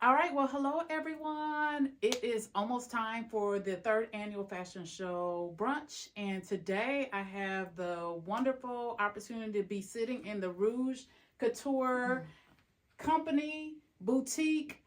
All right, well, hello everyone. It is almost time for the third annual Fashion Show Brunch, and today I have the wonderful opportunity to be sitting in the Rouge Couture Company boutique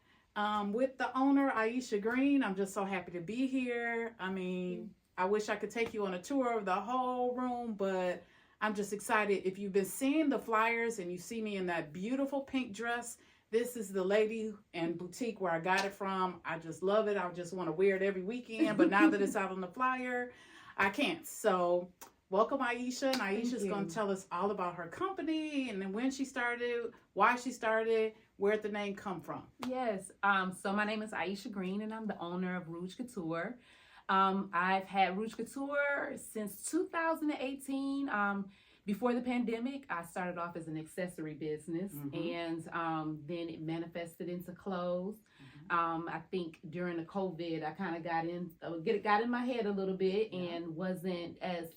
with the owner, Aisha Greene. I'm just so happy to be here. I mean, I wish I could take you on a tour of the whole room, but I'm just excited. If you've been seeing the flyers and you see me in that beautiful pink dress, this is the lady and boutique where I got it from. I just love it. I just want to wear it every weekend. But now that it's out on the flyer, I can't. So welcome, Aisha. And Aisha's going to tell us all about her company and then when she started, why she started, where did the name come from. Yes. So my name is Aisha Greene, and I'm the owner of Rouge Couture. I've had Rouge Couture since 2018. Before the pandemic, I started off as an accessory business, and then it manifested into clothes. I think during the COVID, I kind of got in my head a little bit and wasn't as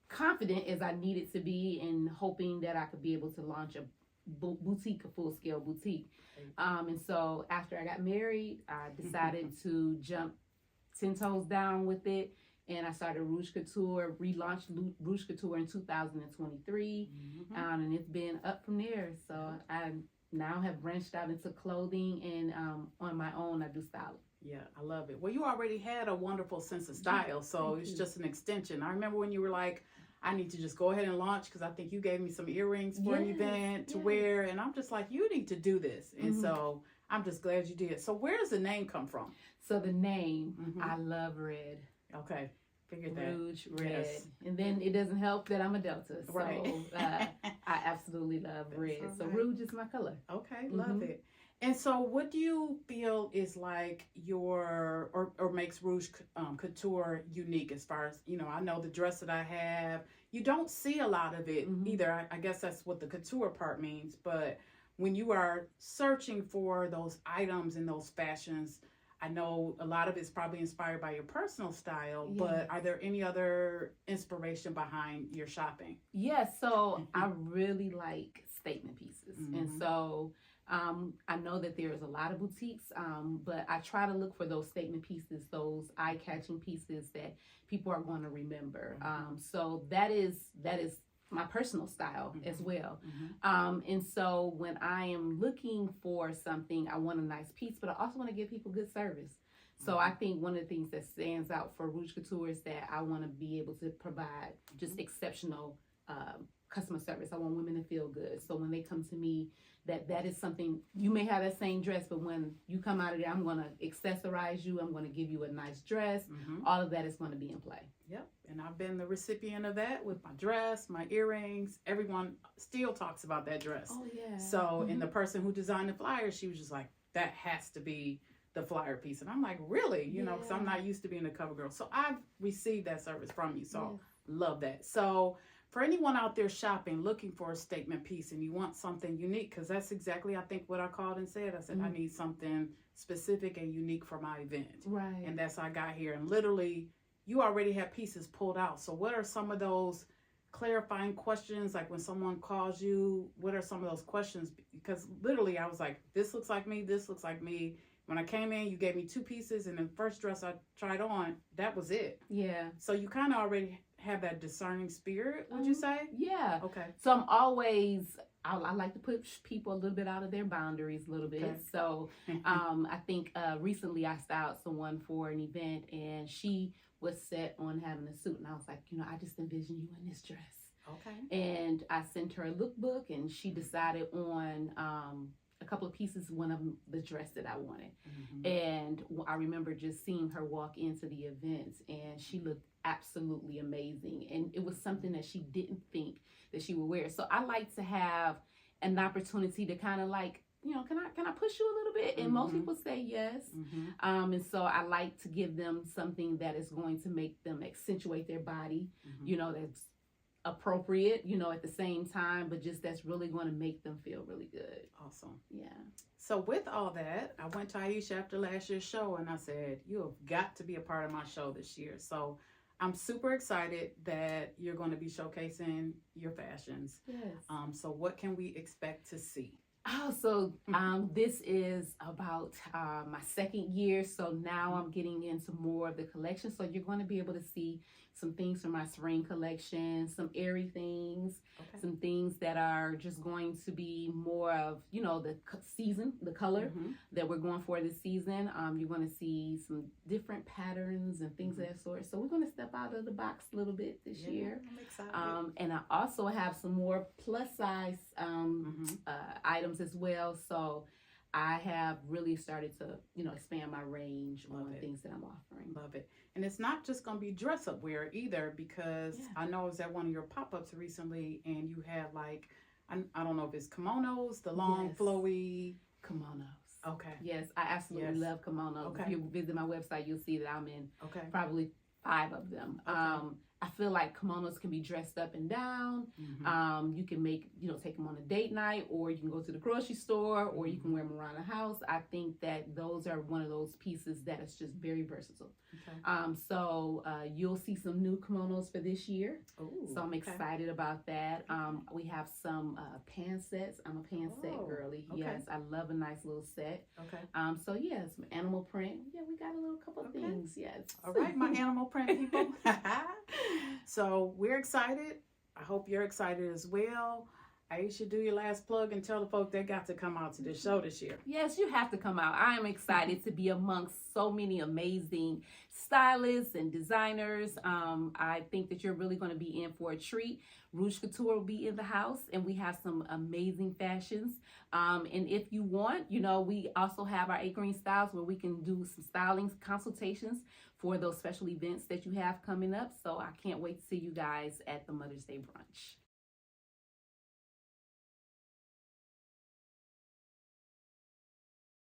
confident as I needed to be, in hoping that I could be able to launch a boutique, a full-scale boutique. And so after I got married, I decided to jump 10 toes down with it. And I started Rouge Couture, relaunched Rouge Couture in 2023, and it's been up from there. So I now have branched out into clothing, and on my own, I do styling. Yeah, I love it. Well, you already had a wonderful sense of style, so it's just an extension. I remember when you were like, I need to just go ahead and launch, because I think you gave me some earrings for an event to wear, and I'm just like, you need to do this. And so I'm just glad you did. So where does the name come from? So the name, I love red. Okay, figured that. Rouge, red. Yes. And then it doesn't help that I'm a Delta. So I absolutely love red. So Rouge is my color. Okay, love it. And so what do you feel is like your, or makes Rouge Couture unique as far as, I know the dress that I have, you don't see a lot of it either. I guess that's what the couture part means. But when you are searching for those items and those fashions, I know a lot of it's probably inspired by your personal style, but are there any other inspiration behind your shopping? Yes, so I really like statement pieces. And so I know that there's a lot of boutiques, but I try to look for those statement pieces, those eye-catching pieces that people are going to remember. So that is my personal style as well. And so when I am looking for something, I want a nice piece, but I also want to give people good service. So I think one of the things that stands out for Rouge Couture is that I want to be able to provide just exceptional customer service. I want women to feel good. So when they come to me, that is something, you may have that same dress, but when you come out of there, I'm going to accessorize you. I'm going to give you a nice dress. All of that is going to be in play. Yep. And I've been the recipient of that with my dress, my earrings. Everyone still talks about that dress. Oh, yeah. So, and the person who designed the flyer, she was just like, that has to be the flyer piece. And I'm like, really? Because I'm not used to being a cover girl. So I've received that service from you. So love that. So for anyone out there shopping, looking for a statement piece, and you want something unique, because that's exactly, I think, what I called and said. I said, I need something specific and unique for my event. Right. And that's how I got here. And literally, you already have pieces pulled out. So what are some of those clarifying questions? Like when someone calls you, what are some of those questions? Because literally, I was like, this looks like me, this looks like me. When I came in, you gave me two pieces, and the first dress I tried on, that was it. Yeah. So you kind of already have that discerning spirit, would you say? Yeah. Okay. So I'm always, I like to push people a little bit out of their boundaries a little bit. Okay. So I think recently I styled someone for an event, and she was set on having a suit, and I was like, I just envision you in this dress. Okay. And I sent her a lookbook, and she decided on a couple of pieces, one of them, the dress that I wanted. And I remember just seeing her walk into the event, and she looked absolutely amazing. And it was something that she didn't think that she would wear. So I like to have an opportunity to kind of like, can I push you a little bit? And most people say yes. And so I like to give them something that is going to make them accentuate their body, that's appropriate, at the same time, but just that's really going to make them feel really good. Awesome. Yeah. So with all that, I went to Aisha after last year's show, and I said, you have got to be a part of my show this year. So I'm super excited that you're going to be showcasing your fashions. Yes. So what can we expect to see? Oh, so this is about my second year. So now I'm getting into more of the collection. So you're going to be able to see some things from my spring collection, some airy things, Okay. some things that are just going to be more of, you know, the season, the color that we're going for this season. You're going to see some different patterns and things of that sort. So we're going to step out of the box a little bit this year. I'm excited. And I also have some more plus size items as well. So I have really started to, you know, expand my range on things that I'm offering. Love it. And it's not just going to be dress up wear either, because I know I was at one of your pop-ups recently and you had like, I don't know if it's kimonos, the long flowy kimonos. Okay. Yes, I absolutely love kimonos. Okay. If you visit my website, you'll see that I'm in probably 5 of them. Okay. I feel like kimonos can be dressed up and down. You can make, you know, take them on a date night, or you can go to the grocery store, or you can wear them around the house. I think that those are one of those pieces that is just very versatile. So you'll see some new kimonos for this year. Ooh, so I'm excited about that. We have some pan sets. I'm a pan set girly. Yes, I love a nice little set. So yeah, some animal print. Yeah, we got a little couple of things. Yes. All right, my animal print people. So we're excited. I hope you're excited as well. Aisha, do your last plug and tell the folk they got to come out to this show this year. Yes, you have to come out. I am excited to be amongst so many amazing stylists and designers. I think that you're really going to be in for a treat. Rouge Couture will be in the house, and we have some amazing fashions. And if you want, you know, we also have our 8 Green Styles where we can do some styling consultations for those special events that you have coming up. So I can't wait to see you guys at the Mother's Day brunch.